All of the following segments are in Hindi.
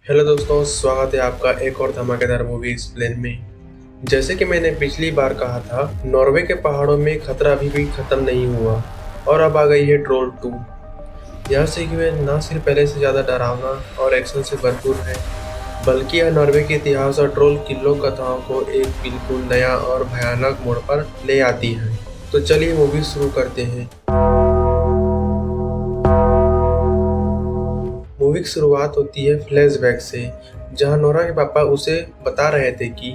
हेलो दोस्तों, स्वागत है आपका एक और धमाकेदार मूवी एक्सप्लेन में। जैसे कि मैंने पिछली बार कहा था, नॉर्वे के पहाड़ों में खतरा अभी भी खत्म नहीं हुआ और अब आ गई है ट्रोल 2। यह सीक्वेल ना सिर्फ पहले से ज़्यादा डरावना और एक्शन से भरपूर है, बल्कि यह नॉर्वे के इतिहास और ट्रोल किल्लों कथाओं को एक बिल्कुल नया और भयानक मोड़ पर ले आती है। तो चलिए मूवी शुरू करते हैं। मूवी की शुरुआत होती है फ्लैशबैक से, जहां नोरा के पापा उसे बता रहे थे कि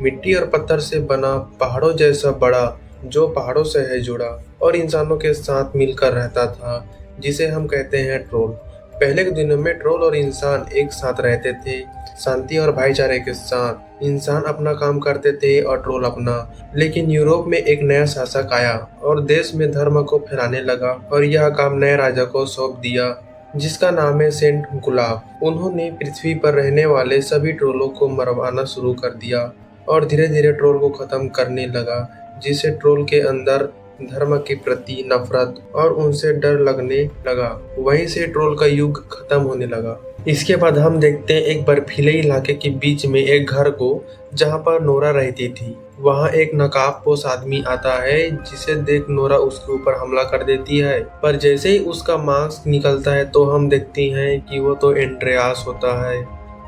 मिट्टी और पत्थर से बना पहाड़ों जैसा बड़ा, जो पहाड़ों से है जुड़ा और इंसानों के साथ मिलकर रहता था, जिसे हम कहते हैं ट्रोल। पहले के दिनों में ट्रोल और इंसान एक साथ रहते थे, शांति और भाईचारे के साथ। इंसान अपना काम करते थे और ट्रोल अपना। लेकिन यूरोप में एक नया शासक आया और देश में धर्म को फैलाने लगा और यह काम नए राजा को सौंप दिया, जिसका नाम है सेंट गुलाब। उन्होंने पृथ्वी पर रहने वाले सभी ट्रोलों को मरवाना शुरू कर दिया और धीरे धीरे ट्रोल को खत्म करने लगा, जिससे ट्रोल के अंदर धर्म के प्रति नफरत और उनसे डर लगने लगा। वहीं से ट्रोल का युग खत्म होने लगा। इसके बाद हम देखते हैं एक बर्फीले इलाके के बीच में एक घर को, जहां पर नोरा रहती थी। वहां एक नकाबपोश आदमी आता है, जिसे देख नोरा उसके ऊपर हमला कर देती है। पर जैसे ही उसका मास्क निकलता है तो हम देखते हैं कि वो तो एंड्रियास होता है,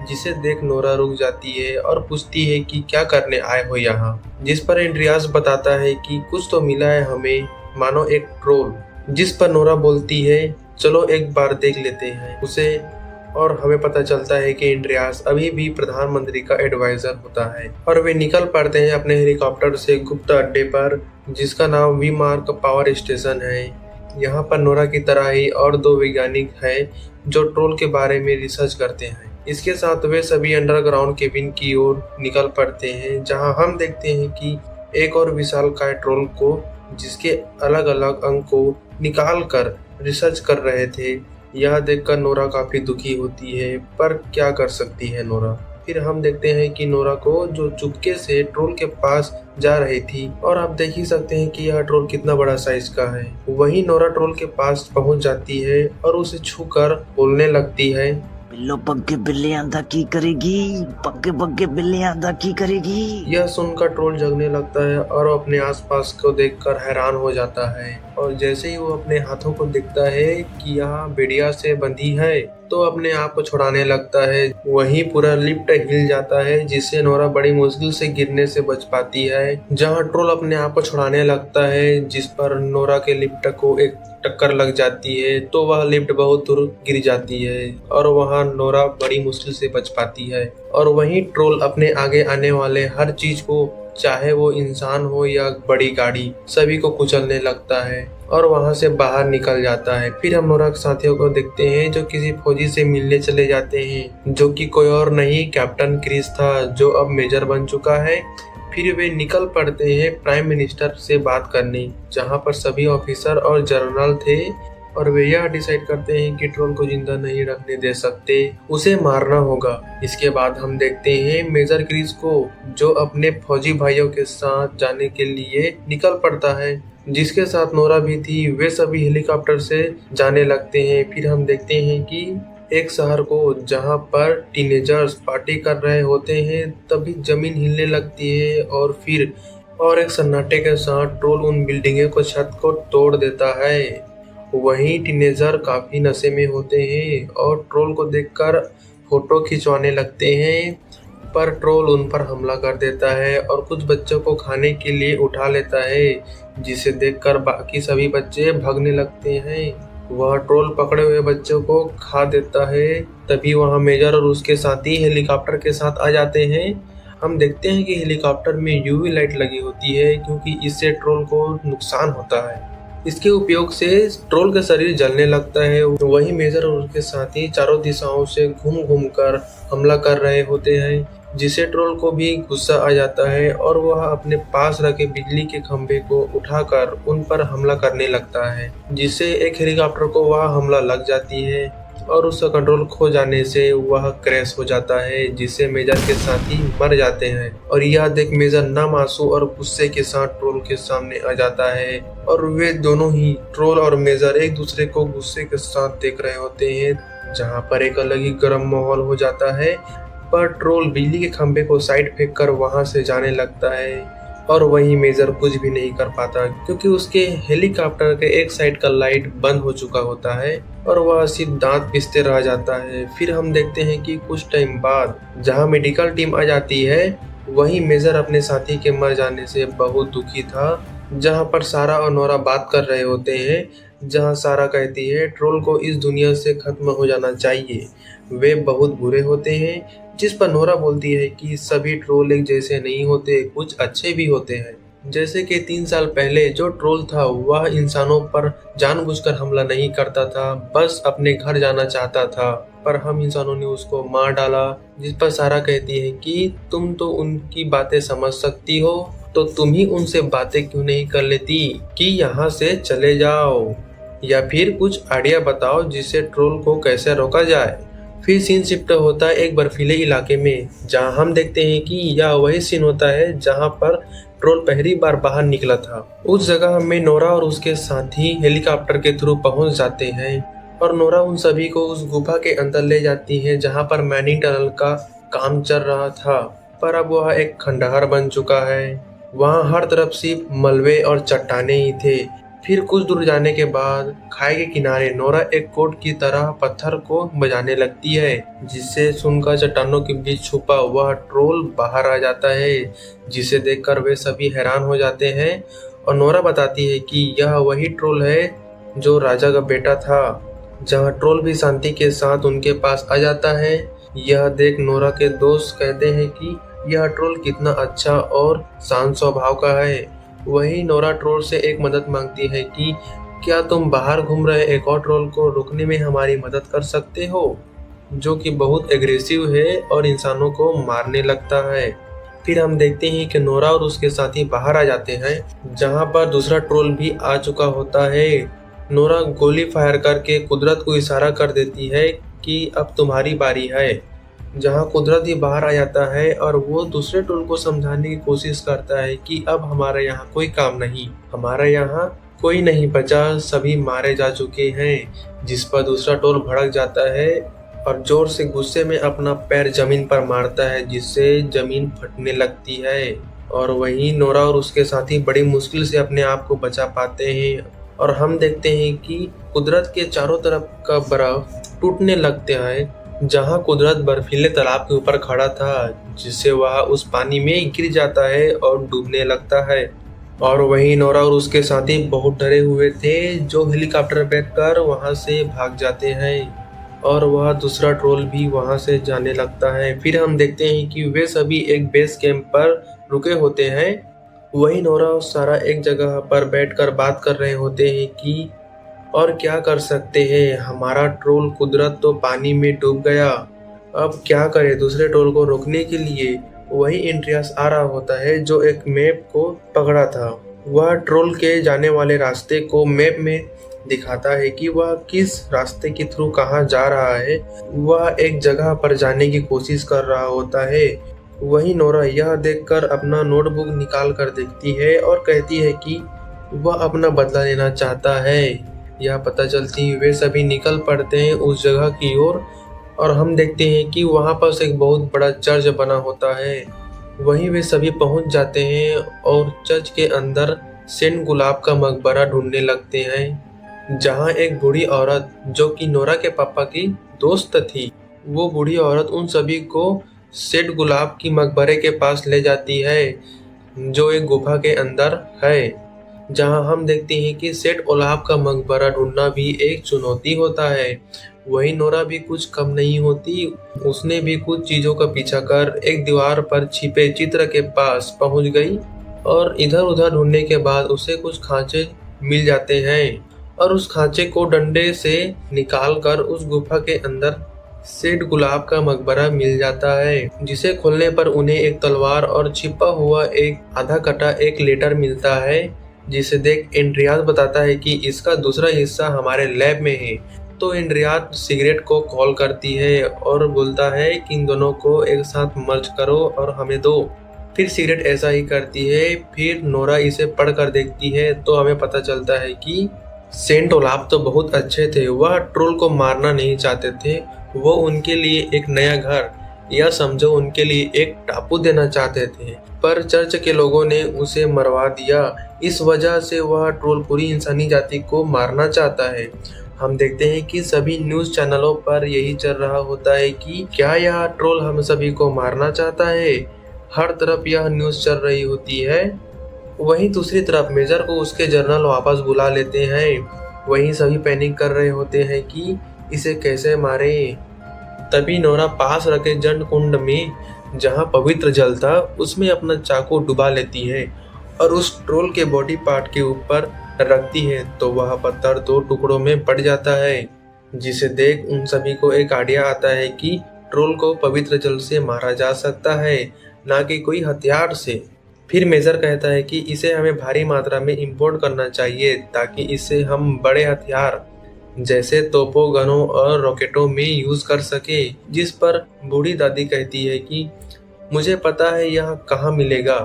जिसे देख नोरा रुक जाती है और पूछती है कि क्या करने आए हो यहाँ। जिस पर एंड्रियास बताता है कि कुछ तो मिला है हमें, मानो एक ट्रोल। जिस पर नोरा बोलती है, चलो एक बार देख लेते हैं उसे। और हमें पता चलता है कि एंड्रियास अभी भी प्रधानमंत्री का एडवाइजर होता है और वे निकल पड़ते हैं अपने हेलीकॉप्टर से गुप्त अड्डे पर, जिसका नाम वी मार्क पावर स्टेशन है। यहाँ पर नोरा की तरह ही और दो वैज्ञानिक हैं जो ट्रोल के बारे में रिसर्च करते हैं। इसके साथ वे सभी अंडरग्राउंड केबिन की ओर निकल पड़ते हैं, जहाँ हम देखते हैं कि एक और विशालकाय ट्रोल को, जिसके अलग अलग अंग को निकाल कर रिसर्च कर रहे थे। यह देखकर नोरा काफी दुखी होती है, पर क्या कर सकती है नोरा। फिर हम देखते हैं कि नोरा को जो चुपके से ट्रोल के पास जा रही थी, और आप देख ही सकते हैं कि यह ट्रोल कितना बड़ा साइज का है। वहीं नोरा ट्रोल के पास पहुंच जाती है और उसे छूकर बोलने लगती है, बिल्लो पक्के बिल्लियां दा की करेगी, पक्के पक्के बिल्लियां दा की करेगी। यह सुनकर ट्रोल जगने लगता है और अपने आसपास को देखकर हैरान हो जाता है। और जैसे ही वो अपने हाथों को देखता है कि यहाँ बेड़िया से बंधी है, तो अपने आप को छुड़ाने लगता है। वहीं पूरा लिफ्ट हिल जाता है, जिससे नोरा बड़ी मुश्किल से गिरने से बच पाती है। जहाँ ट्रोल अपने आप को छुड़ाने लगता है, जिस पर नोरा के लिफ्ट को एक टक्कर लग जाती है, तो वह लिफ्ट बहुत दूर गिर जाती है और वहाँ नोरा बड़ी मुश्किल से बच पाती है। और वहीं ट्रोल अपने आगे आने वाले हर चीज को, चाहे वो इंसान हो या बड़ी गाड़ी, सभी को कुचलने लगता है और वहां से बाहर निकल जाता है। फिर हम नोरा के साथियों को देखते हैं जो किसी फौजी से मिलने चले जाते हैं, जो कि कोई और नहीं, कैप्टन क्रिस था, जो अब मेजर बन चुका है। फिर वे निकल पड़ते हैं प्राइम मिनिस्टर से बात करने, जहां पर सभी ऑफिसर और जनरल थे, और वे यह डिसाइड करते हैं कि ट्रोल को जिंदा नहीं रखने दे सकते, उसे मारना होगा। इसके बाद हम देखते हैं मेजर क्रिस को, जो अपने फौजी भाइयों के साथ जाने के लिए निकल पड़ता है, जिसके साथ नोरा भी थी। वे सभी हेलीकॉप्टर से जाने लगते हैं। फिर हम देखते हैं कि एक शहर को, जहां पर टीनेजर्स पार्टी कर रहे होते हैं, तभी जमीन हिलने लगती है और फिर और एक सन्नाटे के साथ ट्रोल उन बिल्डिंगों को, छत को तोड़ देता है। वहीं टीनेजर काफी नशे में होते हैं और ट्रोल को देखकर फोटो खिंचवाने लगते हैं, पर ट्रोल उन पर हमला कर देता है और कुछ बच्चों को खाने के लिए उठा लेता है, जिसे देखकर बाकी सभी बच्चे भागने लगते हैं। वह ट्रोल पकड़े हुए बच्चों को खा देता है। तभी वहां मेजर और उसके साथी हेलीकॉप्टर के साथ आ जाते हैं। हम देखते हैं कि हेलीकॉप्टर में यूवी लाइट लगी होती है, क्योंकि इससे ट्रोल को नुकसान होता है। इसके उपयोग से ट्रोल का शरीर जलने लगता है। वही मेजर और उसके साथी चारों दिशाओं से घूम घूम कर हमला कर रहे होते हैं, जिसे ट्रोल को भी गुस्सा आ जाता है और वह अपने पास रखे बिजली के खंभे को उठाकर उन पर हमला करने लगता है, जिससे एक हेलीकॉप्टर को वह हमला लग जाती है और उसका कंट्रोल खो जाने से वह क्रैश हो जाता है, जिससे मेजर के साथी मर जाते हैं। और यह देख मेजर नामासूम और गुस्से के साथ ट्रोल के सामने आ जाता है और वे दोनों ही, ट्रोल और मेजर, एक दूसरे को गुस्से के साथ देख रहे होते हैं। जहाँ पर एक अलग ही गर्म माहौल हो जाता है। पर ट्रोल बिजली के खंभे को साइड फेंक कर वहां से जाने लगता है और वही मेजर कुछ भी नहीं कर पाता क्योंकि उसके हेलीकॉप्टर के एक साइड का लाइट बंद हो चुका होता है और वह सिर्फ दांत पिसते रह जाता है। फिर हम देखते हैं कि कुछ टाइम बाद जहां मेडिकल टीम आ जाती है, वही मेजर अपने साथी के मर जाने से बहुत दुखी था। जहां पर सारा और नोरा बात कर रहे होते हैं, जहां सारा कहती है ट्रोल को इस दुनिया से खत्म हो जाना चाहिए, वे बहुत बुरे होते हैं। जिस पर नोरा बोलती है कि सभी ट्रोल एक जैसे नहीं होते, कुछ अच्छे भी होते हैं। जैसे कि 3 साल पहले जो ट्रोल था वह इंसानों पर जानबूझकर हमला नहीं करता था, बस अपने घर जाना चाहता था, पर हम इंसानों ने उसको मार डाला। जिस पर सारा कहती है कि तुम तो उनकी बातें समझ सकती हो, तो तुम ही उनसे बातें क्यों नहीं कर लेती कि यहाँ से चले जाओ, या फिर कुछ आइडिया बताओ जिससे ट्रोल को कैसे रोका जाए। फिर सीन शिफ्ट होता है एक बर्फीले इलाके में, जहां हम देखते हैं कि यह वही सीन होता है जहां पर ट्रोल पहली बार बाहर निकला था। उस जगह में नोरा और उसके साथी हेलीकॉप्टर के थ्रू पहुंच जाते हैं और नोरा उन सभी को उस गुफा के अंदर ले जाती है जहां पर माइनिंग टनल का काम चल रहा था, पर अब वह एक खंडहर बन चुका है। वहां हर तरफ सिर्फ मलबे और चट्टाने ही थे। फिर कुछ दूर जाने के बाद खाई के किनारे नोरा एक कोट की तरह पत्थर को बजाने लगती है, जिससे सुनकर चट्टानों के बीच छुपा वह ट्रोल बाहर आ जाता है, जिसे देखकर वे सभी हैरान हो जाते हैं। और नोरा बताती है कि यह वही ट्रोल है जो राजा का बेटा था। जहां ट्रोल भी शांति के साथ उनके पास आ जाता है। यह देख नोरा के दोस्त कहते हैं कि यह ट्रोल कितना अच्छा और शांत स्वभाव का है। वही नोरा ट्रोल से एक मदद मांगती है कि क्या तुम बाहर घूम रहे एक और ट्रोल को रोकने में हमारी मदद कर सकते हो, जो कि बहुत एग्रेसिव है और इंसानों को मारने लगता है। फिर हम देखते हैं कि नोरा और उसके साथी बाहर आ जाते हैं, जहां पर दूसरा ट्रोल भी आ चुका होता है। नोरा गोली फायर करके कुदरत को इशारा कर देती है कि अब तुम्हारी बारी है। जहां कुदरत ही बाहर आ जाता है और वो दूसरे ट्रोल को समझाने की कोशिश करता है कि अब हमारे यहाँ कोई काम नहीं, हमारे यहाँ कोई नहीं बचा, सभी मारे जा चुके हैं। जिस पर दूसरा ट्रोल भड़क जाता है और जोर से गुस्से में अपना पैर जमीन पर मारता है, जिससे जमीन फटने लगती है। और वहीं नोरा और उसके साथी बड़ी मुश्किल से अपने आप को बचा पाते हैं और हम देखते हैं कि कुदरत के चारों तरफ का बर्फ टूटने लगता है। जहां कुदरत बर्फीले तालाब के ऊपर खड़ा था, जिससे वह उस पानी में गिर जाता है और डूबने लगता है। और वहीं नोरा और उसके साथी बहुत डरे हुए थे, जो हेलीकॉप्टर बैठकर वहां से भाग जाते हैं और वह दूसरा ट्रोल भी वहां से जाने लगता है। फिर हम देखते हैं कि वे सभी एक बेस कैंप पर रुके होते हैं। वही नोरा और सारा एक जगह पर बैठकर बात कर रहे होते हैं कि और क्या कर सकते हैं, हमारा ट्रोल कुदरत तो पानी में डूब गया, अब क्या करें दूसरे ट्रोल को रोकने के लिए। वही एंड्रियास आ रहा होता है, जो एक मैप को पकड़ा था। वह ट्रोल के जाने वाले रास्ते को मैप में दिखाता है कि वह किस रास्ते के थ्रू कहाँ जा रहा है। वह एक जगह पर जाने की कोशिश कर रहा होता है। वही नोरा यह देखकर अपना नोटबुक निकाल कर देखती है और कहती है कि वह अपना बदला लेना चाहता है। यह पता चलती वे सभी निकल पड़ते हैं उस जगह की ओर और हम देखते हैं कि वहां पर एक बहुत बड़ा चर्च बना होता है। वहीं वे सभी पहुंच जाते हैं और चर्च के अंदर सेंट गुलाब का मकबरा ढूंढने लगते हैं, जहां एक बूढ़ी औरत जो कि नोरा के पापा की दोस्त थी, वो बूढ़ी औरत उन सभी को सेंट गुलाब की मकबरे के पास ले जाती है, जो एक गुफा के अंदर है। जहां हम देखते हैं कि सेठ ओलाब का मकबरा ढूंढना भी एक चुनौती होता है। वही नोरा भी कुछ कम नहीं होती, उसने भी कुछ चीजों का पीछा कर एक दीवार पर छिपे चित्र के पास पहुंच गई और इधर उधर ढूंढने के बाद उसे कुछ खांचे मिल जाते हैं और उस खांचे को डंडे से निकाल कर उस गुफा के अंदर सेठ गुलाब का मकबरा मिल जाता है, जिसे खोलने पर उन्हें एक तलवार और छिपा हुआ एक आधा कटा एक लेटर मिलता है, जिसे देख एंड्रियास बताता है कि इसका दूसरा हिस्सा हमारे लैब में है। तो एंड्रियास सिगरेट को कॉल करती है और बोलता है कि इन दोनों को एक साथ मर्ज करो और हमें दो। फिर सिगरेट ऐसा ही करती है। फिर नोरा इसे पढ़कर देखती है तो हमें पता चलता है कि सेंट ओलाफ तो बहुत अच्छे थे, वह ट्रोल को मारना नहीं चाहते थे। वो उनके लिए एक नया घर या समझो उनके लिए एक टापू देना चाहते थे, पर चर्च के लोगों ने उसे मरवा दिया। इस वजह से वह ट्रोल पूरी इंसानी जाति को मारना चाहता है। हम देखते हैं कि सभी न्यूज़ चैनलों पर यही चल रहा होता है कि क्या यह ट्रोल हम सभी को मारना चाहता है। हर तरफ यह न्यूज़ चल रही होती है। वहीं दूसरी तरफ मेजर को उसके जनरल वापस बुला लेते हैं। वहीं सभी पैनिक कर रहे होते हैं कि इसे कैसे मारे। तभी नोरा पास रखे जंड कुंड में जहां पवित्र जल था उसमें अपना चाकू डुबा लेती है और उस ट्रोल के बॉडी पार्ट के ऊपर रखती है, तो वह पत्थर 2 टुकड़ों में बढ़ जाता है। जिसे देख उन सभी को एक आइडिया आता है कि ट्रोल को पवित्र जल से मारा जा सकता है, ना कि कोई हथियार से। फिर मेजर कहता है कि इसे हमें भारी मात्रा में इंपोर्ट करना चाहिए ताकि इसे हम बड़े हथियार जैसे तोपों, गनों और रॉकेटों में यूज कर सके। जिस पर बूढ़ी दादी कहती है कि मुझे पता है यह कहाँ मिलेगा,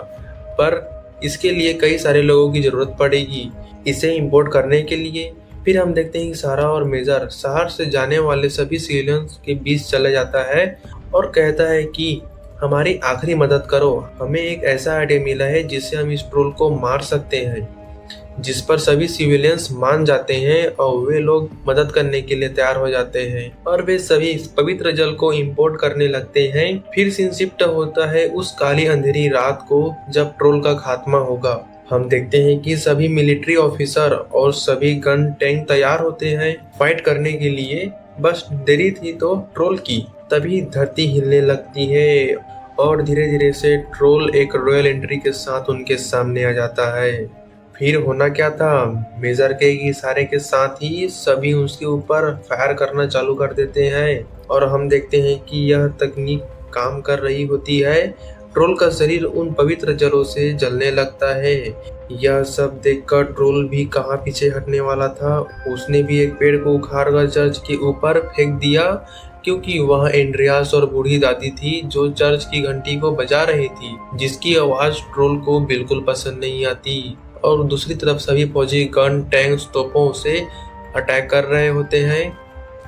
पर इसके लिए कई सारे लोगों की जरूरत पड़ेगी इसे इंपोर्ट करने के लिए। फिर हम देखते हैं कि सारा और मेजर शहर से जाने वाले सभी सिविलियंस के बीच चला जाता है और कहता है कि हमारी आखिरी मदद करो, हमें एक ऐसा आइडिया मिला है जिससे हम इस ट्रोल को मार सकते हैं। जिस पर सभी सिविलियंस मान जाते हैं और वे लोग मदद करने के लिए तैयार हो जाते हैं और वे सभी पवित्र जल को इंपोर्ट करने लगते हैं। फिर सीन शिफ्ट होता है उस काली अंधेरी रात को जब ट्रोल का खात्मा होगा। हम देखते हैं कि सभी मिलिट्री ऑफिसर और सभी गन टैंक तैयार होते हैं फाइट करने के लिए। बस देरी थी तो ट्रोल की। तभी धरती हिलने लगती है और धीरे धीरे से ट्रोल एक रॉयल एंट्री के साथ उनके सामने आ जाता है। फिर होना क्या था, मेजर के इशारे के साथ ही सभी उसके ऊपर फायर करना चालू कर देते हैं और हम देखते हैं कि यह तकनीक काम कर रही होती है। ट्रोल का शरीर उन पवित्र जलों से जलने लगता है। यह सब देखकर ट्रोल भी कहाँ पीछे हटने वाला था। उसने भी एक पेड़ को उखाड़कर चर्च के ऊपर फेंक दिया, क्योंकि वह एंड्रियास और बूढ़ी दादी थी जो चर्च की घंटी को बजा रही थी, जिसकी आवाज ट्रोल को बिल्कुल पसंद नहीं आती। और दूसरी तरफ सभी फौजी गन, टैंक्स, तोपों से अटैक कर रहे होते हैं,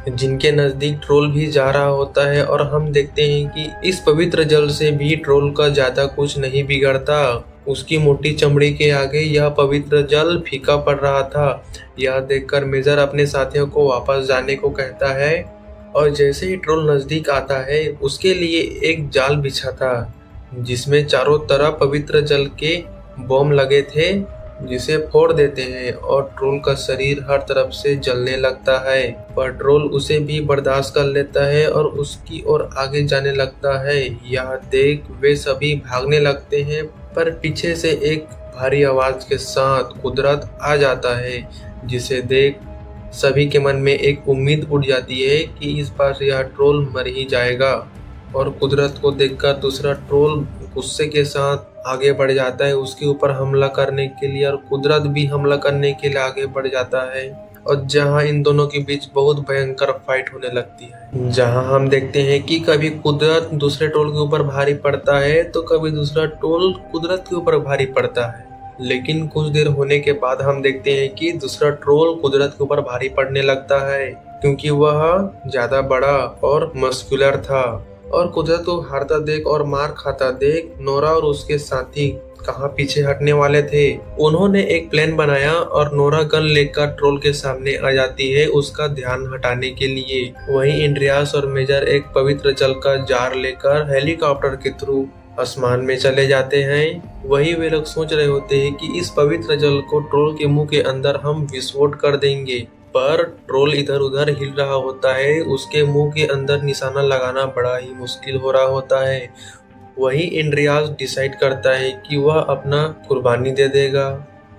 जिनके नजदीक ट्रोल भी जा रहा होता है। और हम देखते हैं कि इस पवित्र जल से भी ट्रोल का ज्यादा कुछ नहीं बिगड़ता। उसकी मोटी चमड़ी के आगे यह पवित्र जल फीका पड़ रहा था। यह देखकर मेजर अपने साथियों को वापस जाने को कहता है और जैसे ही ट्रोल नजदीक आता है उसके लिए एक जाल बिछा था जिसमें चारों तरफ पवित्र जल के बम लगे थे, जिसे फोड़ देते हैं और ट्रोल का शरीर हर तरफ से जलने लगता है। पर ट्रोल उसे भी बर्दाश्त कर लेता है और उसकी ओर आगे जाने लगता है। यह देख वे सभी भागने लगते हैं, पर पीछे से एक भारी आवाज के साथ कुदरत आ जाता है, जिसे देख सभी के मन में एक उम्मीद उठ जाती है कि इस बार यह ट्रोल मर ही जाएगा। और कुदरत को देखकर दूसरा ट्रोल गुस्से के साथ आगे बढ़ जाता है उसके ऊपर हमला करने के लिए, और कुदरत भी हमला करने के लिए आगे बढ़ जाता है। और जहां इन दोनों के बीच बहुत भयंकर फाइट होने लगती है, जहां हम देखते हैं कि कभी कुदरत दूसरे ट्रोल के ऊपर भारी पड़ता है तो कभी दूसरा ट्रोल कुदरत के ऊपर भारी पड़ता है। लेकिन कुछ देर होने के बाद हम देखते हैं कि दूसरा ट्रोल कुदरत के ऊपर भारी पड़ने लगता है, क्योंकि वह ज्यादा बड़ा और मस्कुलर था। और कुदरत को हारता देख और मार खाता देख नोरा और उसके साथी कहाँ पीछे हटने वाले थे। उन्होंने एक प्लान बनाया और नोरा गन लेकर ट्रोल के सामने आ जाती है उसका ध्यान हटाने के लिए। वहीं एंड्रियास और मेजर एक पवित्र जल का जार लेकर हेलीकॉप्टर के थ्रू आसमान में चले जाते हैं। वही वे लोग सोच रहे होते हैं कि इस पवित्र जल को ट्रोल के मुंह के अंदर हम विस्फोट कर देंगे, पर ट्रोल इधर उधर हिल रहा होता है। उसके मुंह के अंदर निशाना लगाना बड़ा ही मुश्किल हो रहा होता है। वही एंड्रियास डिसाइड करता है कि वह अपना कुर्बानी दे देगा।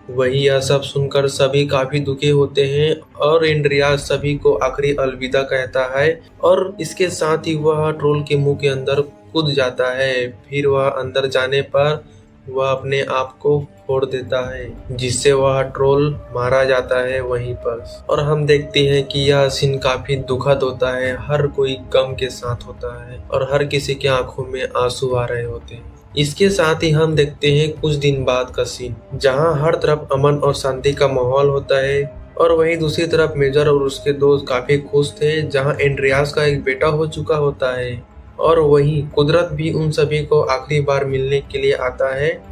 वही यह सब सुनकर सभी काफी दुखी होते हैं और एंड्रियास सभी को आखिरी अलविदा कहता है और इसके साथ ही वह ट्रोल के मुंह के अंदर कूद जाता है। फिर वह अंदर जाने पर वह अपने आप को फोड़ देता है, जिससे वह ट्रोल मारा जाता है वहीं पर। और हम देखते हैं कि यह सीन काफी दुखद होता है। हर कोई गम के साथ होता है और हर किसी के आंखों में आंसू आ रहे होते हैं। इसके साथ ही हम देखते हैं कुछ दिन बाद का सीन, जहां हर तरफ अमन और शांति का माहौल होता है। और वहीं दूसरी तरफ मेजर और उसके दोस्त काफी खुश थे, जहां एंड्रियास का एक बेटा हो चुका होता है। और वहीं कुदरत भी उन सभी को आखिरी बार मिलने के लिए आता है।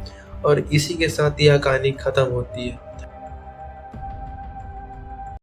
और इसी के साथ यह कहानी खत्म होती है।